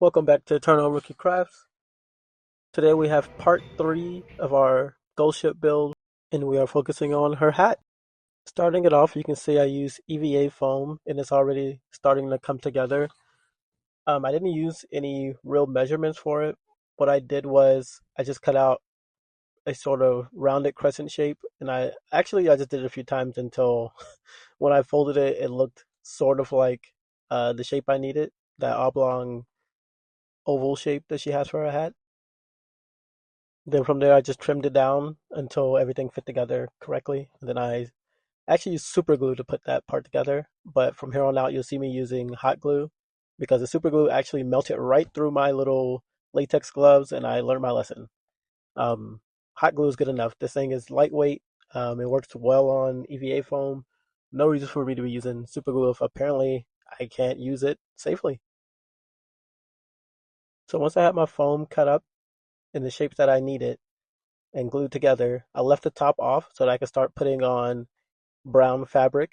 Welcome back to Eternal Rookie Crafts. Today we have part 3 of our gold ship build, and we are focusing on her hat. Starting it off, you can see I use EVA foam, and it's already starting to come together. I didn't use any real measurements for it. What I did was I just cut out a sort of rounded crescent shape, and I just did it a few times until when I folded it, it looked sort of like the shape I needed, that oblong oval shape that she has for her hat. Then from there, I just trimmed it down until everything fit together correctly. And then I actually used super glue to put that part together. But from here on out, you'll see me using hot glue because the super glue actually melted right through my little latex gloves, and I learned my lesson. Um, Hot glue is good enough. This thing is lightweight. It works well on EVA foam. No reason for me to be using super glue if apparently I can't use it safely. So once I had my foam cut up in the shapes that I needed, and glued together. I left the top off so that I could start putting on brown fabric.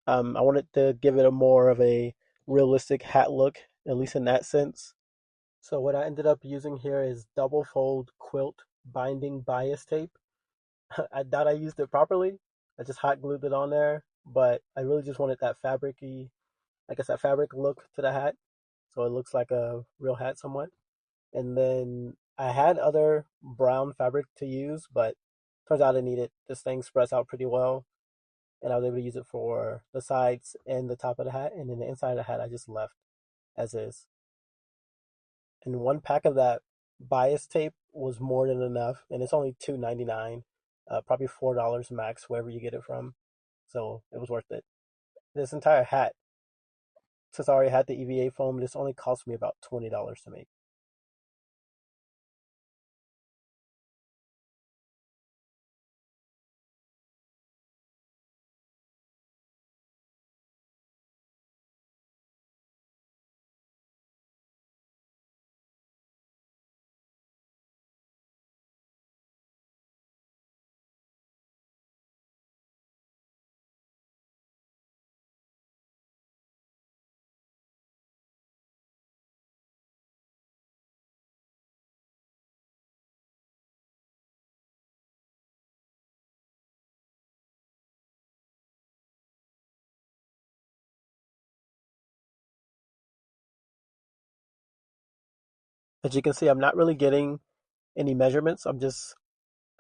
I wanted to give it a more of a realistic hat look, at least in that sense. So what I ended up using here is double fold quilt binding bias tape. I doubt I used it properly. I just hot glued it on there, but I really just wanted that fabricy, I guess that fabric look to the hat, so it looks like a real hat somewhat. And then I had other brown fabric to use, but turns out I needed this thing spreads out pretty well, and I was able to use it for the sides and the top of the hat, and then the inside of the hat I just left as is. And one pack of that bias tape was more than enough, and it's only $2.99, probably $4 max wherever you get it from. So it was worth it. This entire hat, since I already had the EVA foam, this only cost me about $20 to make. As you can see, I'm not really getting any measurements. I'm just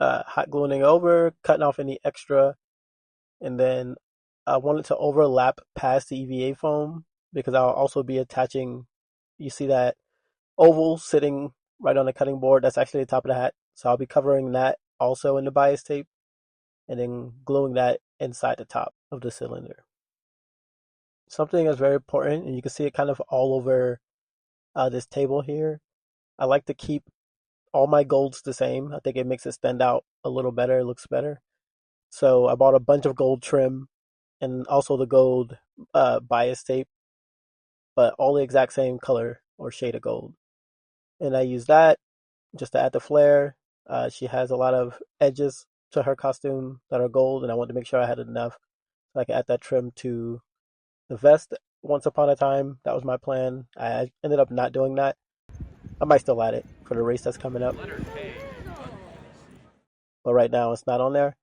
hot gluing over, cutting off any extra, and then I want it to overlap past the EVA foam because I'll also be attaching. You see that oval sitting right on the cutting board? That's actually the top of the hat. So I'll be covering that also in the bias tape and then gluing that inside the top of the cylinder. Something that's very important, and you can see it kind of all over this table here. I like to keep all my golds the same. I think it makes it stand out a little better. It looks better. So I bought a bunch of gold trim and also the gold bias tape, but all the exact same color or shade of gold. And I use that just to add the flare. She has a lot of edges to her costume that are gold, and I wanted to make sure I had enough so I could add that trim to the vest. Once upon a time, that was my plan. I ended up not doing that. I might still add it for the race that's coming up, but right now it's not on there.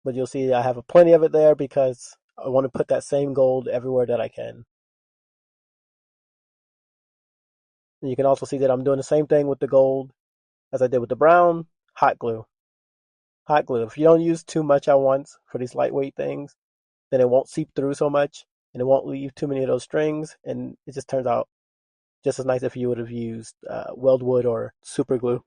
But you'll see I have plenty of it there because I want to put that same gold everywhere that I can. And you can also see that I'm doing the same thing with the gold as I did with the brown. Hot glue. Hot glue. If you don't use too much at once for these lightweight things, then it won't seep through so much and it won't leave too many of those strings. And it just turns out just as nice if you would have used weldwood or super glue.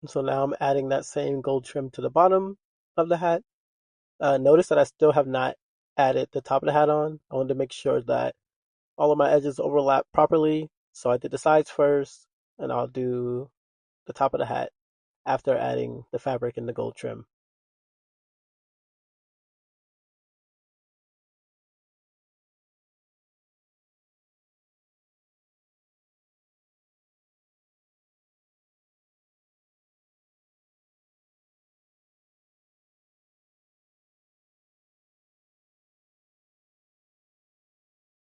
And so now I'm adding that same gold trim to the bottom of the hat. Notice that I still have not added the top of the hat on. I wanted to make sure that all of my edges overlap properly. So I did the sides first, and I'll do the top of the hat after adding the fabric and the gold trim.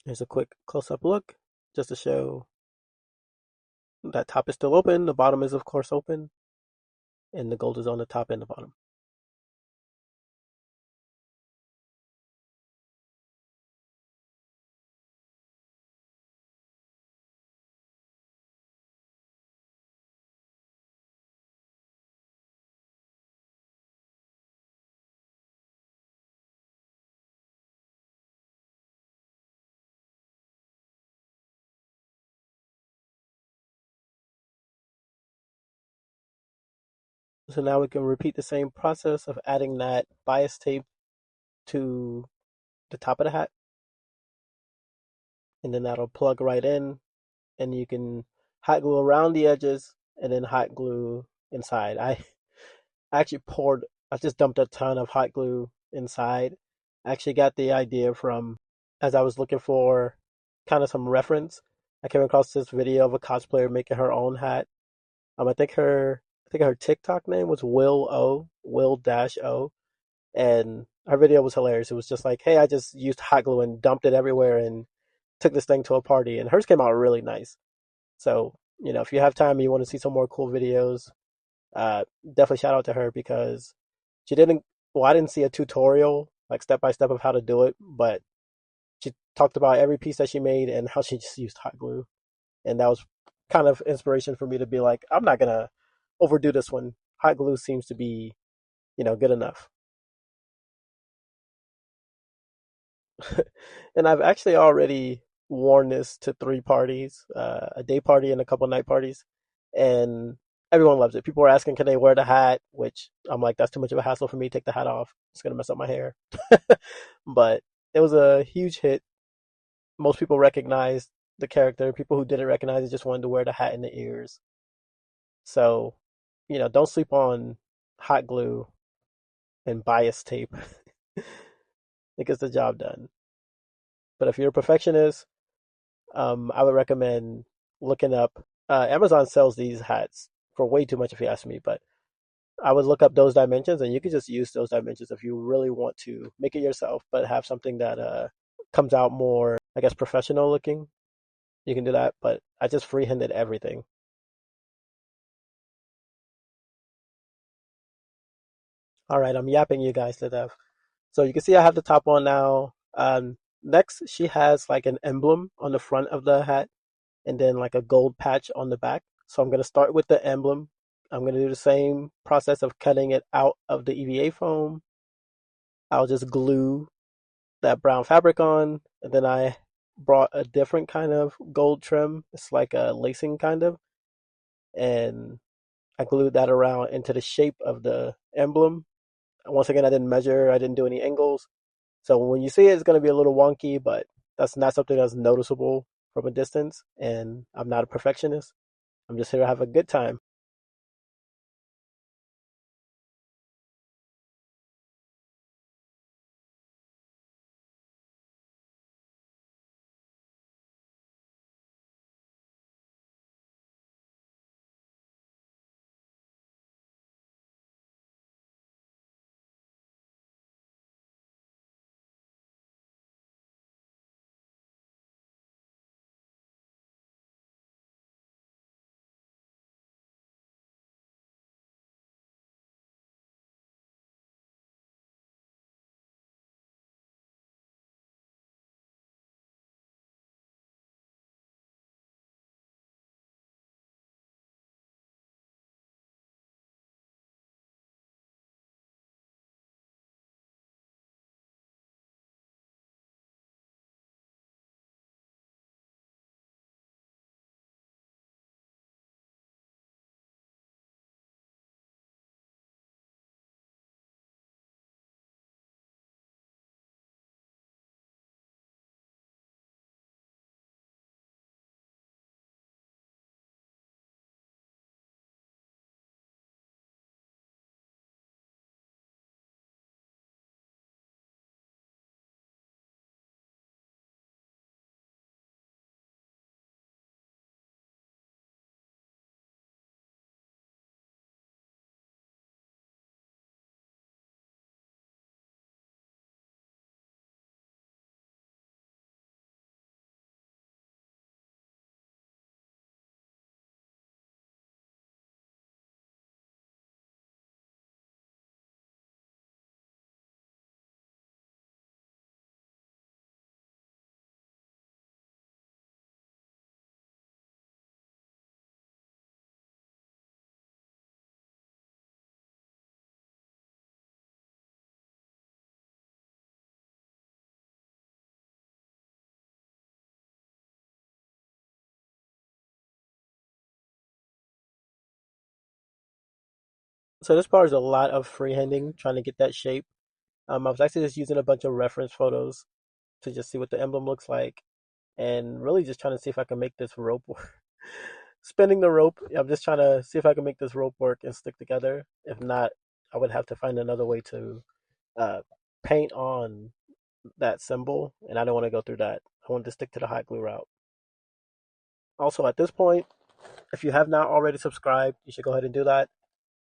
Here's a quick close-up look just to show that top is still open. The bottom is of course open, and the gold is on the top and the bottom. So now we can repeat the same process of adding that bias tape to the top of the hat, and then that'll plug right in, and you can hot glue around the edges and then hot glue inside. I actually I just dumped a ton of hot glue inside. I actually got the idea from, as I was looking for kind of some reference, I came across this video of a cosplayer making her own hat. I think her TikTok name was Will dash O, and her video was hilarious. It was just like, hey, I just used hot glue and dumped it everywhere and took this thing to a party, and hers came out really nice. So, if you have time and you want to see some more cool videos, definitely shout out to her because she didn't, well, I didn't see a tutorial, like step by step of how to do it, but she talked about every piece that she made and how she just used hot glue. And that was kind of inspiration for me to be like, I'm not going to overdo this one. Hot glue seems to be, good enough. And I've actually already worn this to three parties, a day party and a couple night parties, and everyone loves it. People are asking, can they wear the hat? Which I'm like, that's too much of a hassle for me. Take the hat off. It's gonna mess up my hair. But it was a huge hit. Most people recognized the character. People who didn't recognize it just wanted to wear the hat and the ears. So, don't sleep on hot glue and bias tape. It gets the job done. But if you're a perfectionist, I would recommend looking up. Amazon sells these hats for way too much, if you ask me. But I would look up those dimensions, and you could just use those dimensions if you really want to make it yourself, but have something that comes out more, I guess, professional looking. You can do that. But I just freehanded everything. All right, I'm yapping you guys to death. So you can see I have the top on now. Next, she has like an emblem on the front of the hat, and then like a gold patch on the back. So I'm going to start with the emblem. I'm going to do the same process of cutting it out of the EVA foam. I'll just glue that brown fabric on, and then I brought a different kind of gold trim. It's like a lacing kind of, and I glued that around into the shape of the emblem. Once again, I didn't measure, I didn't do any angles. So when you see it, it's going to be a little wonky, but that's not something that's noticeable from a distance. And I'm not a perfectionist. I'm just here to have a good time. So this part is a lot of freehanding, trying to get that shape. I was actually just using a bunch of reference photos to just see what the emblem looks like, and really just trying to see if I can make this rope work. Spinning the rope, I'm just trying to see if I can make this rope work and stick together. If not, I would have to find another way to uh, paint on that symbol, and I don't want to go through that. I want to stick to the hot glue route. Also, at this point, if you have not already subscribed, you should go ahead and do that.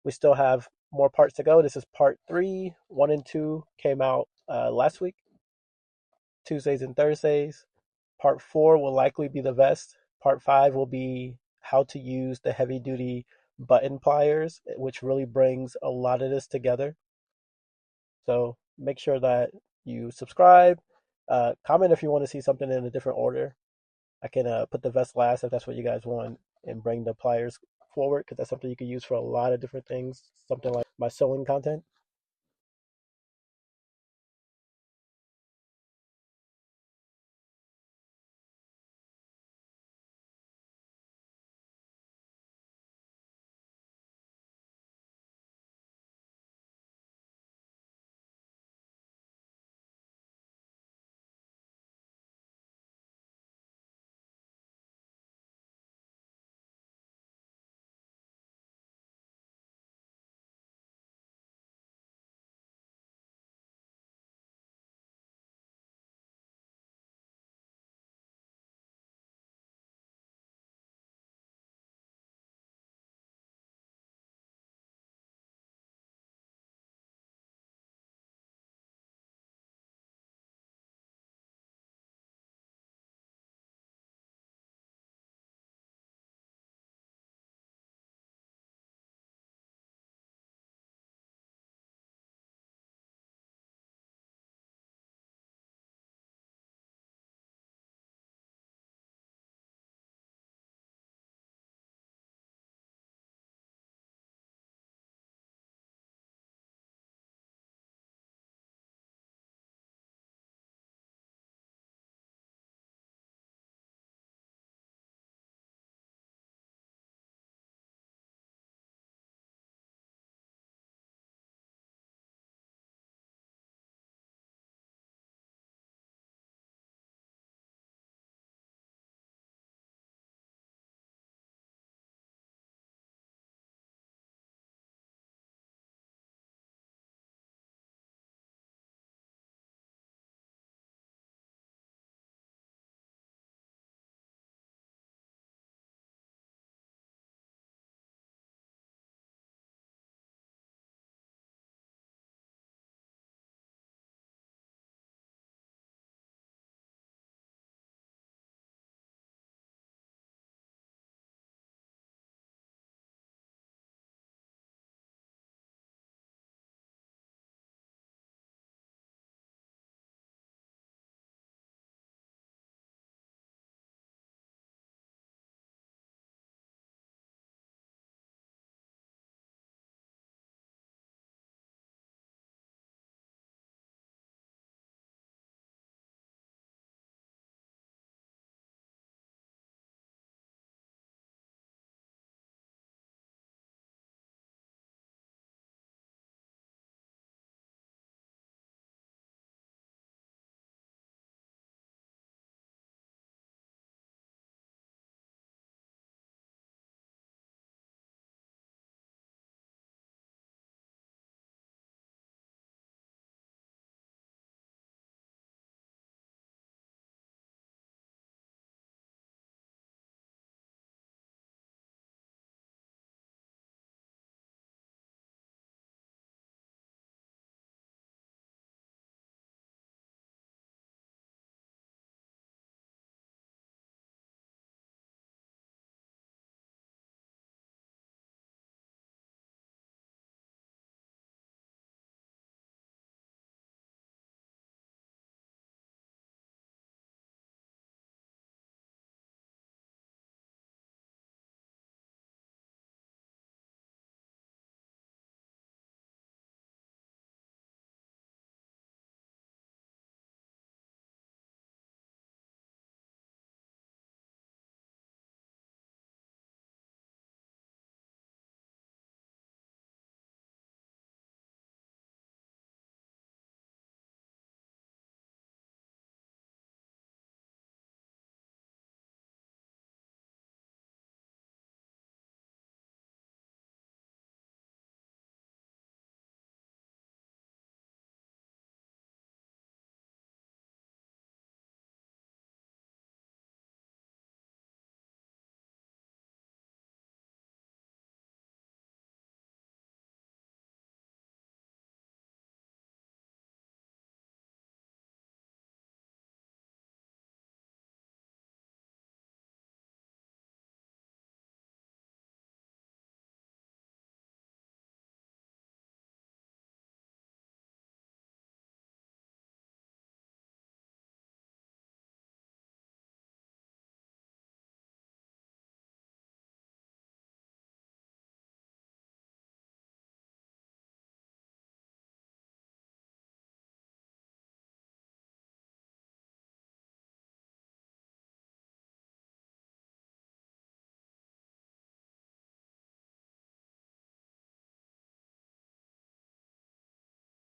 We still have more parts to go. This is part three. One and two came out last week, Tuesdays and Thursdays. Part four will likely be the vest. Part five will be how to use the heavy duty button pliers, which really brings a lot of this together. So make sure that you subscribe, comment if you want to see something in a different order. I can put the vest last if that's what you guys want, and bring the pliers forward because that's something you can use for a lot of different things. Something like my sewing content.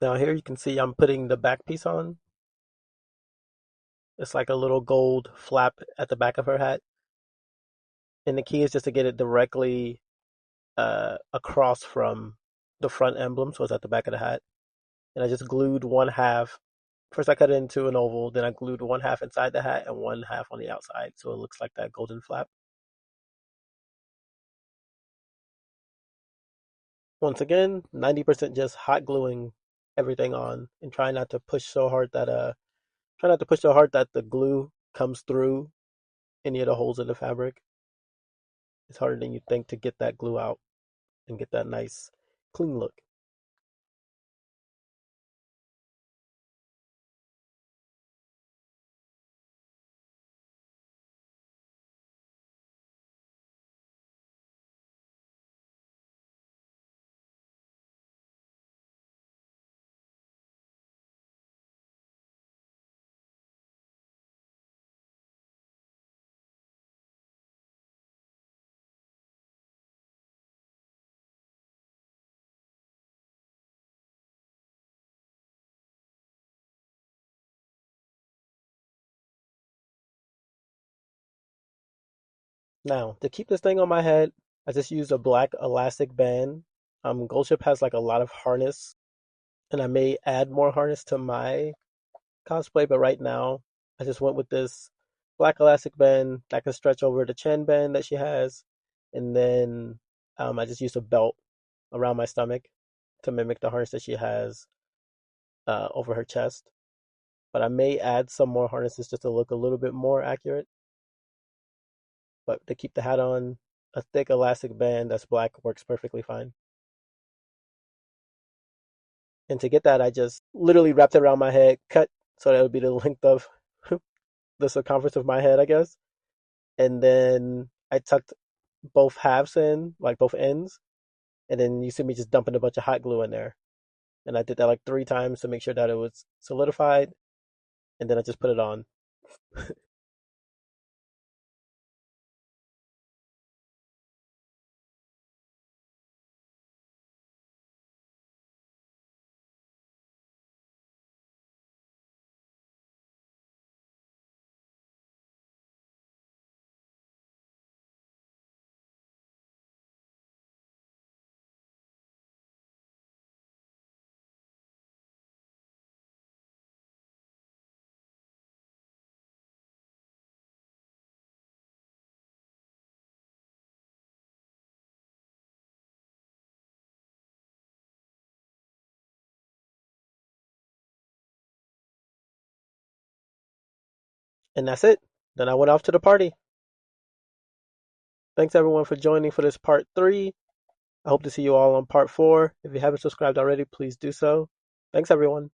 Now here you can see I'm putting the back piece on. It's like a little gold flap at the back of her hat. And the key is just to get it directly across from the front emblem, so it's at the back of the hat. And I just glued one half. First, I cut it into an oval, then I glued one half inside the hat and one half on the outside, so it looks like that golden flap. Once again, 90% just hot gluing everything on and try not to push so hard that the glue comes through any of the holes in the fabric. It's harder than you think to get that glue out and get that nice clean look. Now, to keep this thing on my head, I just used a black elastic band. Goldship has like a lot of harness, and I may add more harness to my cosplay, but right now I just went with this black elastic band that can stretch over the chin band that she has, and then I just used a belt around my stomach to mimic the harness that she has over her chest. But I may add some more harnesses just to look a little bit more accurate. But to keep the hat on, a thick elastic band that's black works perfectly fine. And to get that, I just literally wrapped it around my head, cut so that it would be the length of the circumference of my head, I guess. And then I tucked both halves in, like both ends. And then you see me just dumping a bunch of hot glue in there. And I did that like 3 times to make sure that it was solidified. And then I just put it on. And that's it. Then I went off to the party. Thanks everyone for joining for this part 3. I hope to see you all on part 4. If you haven't subscribed already, please do so. Thanks everyone.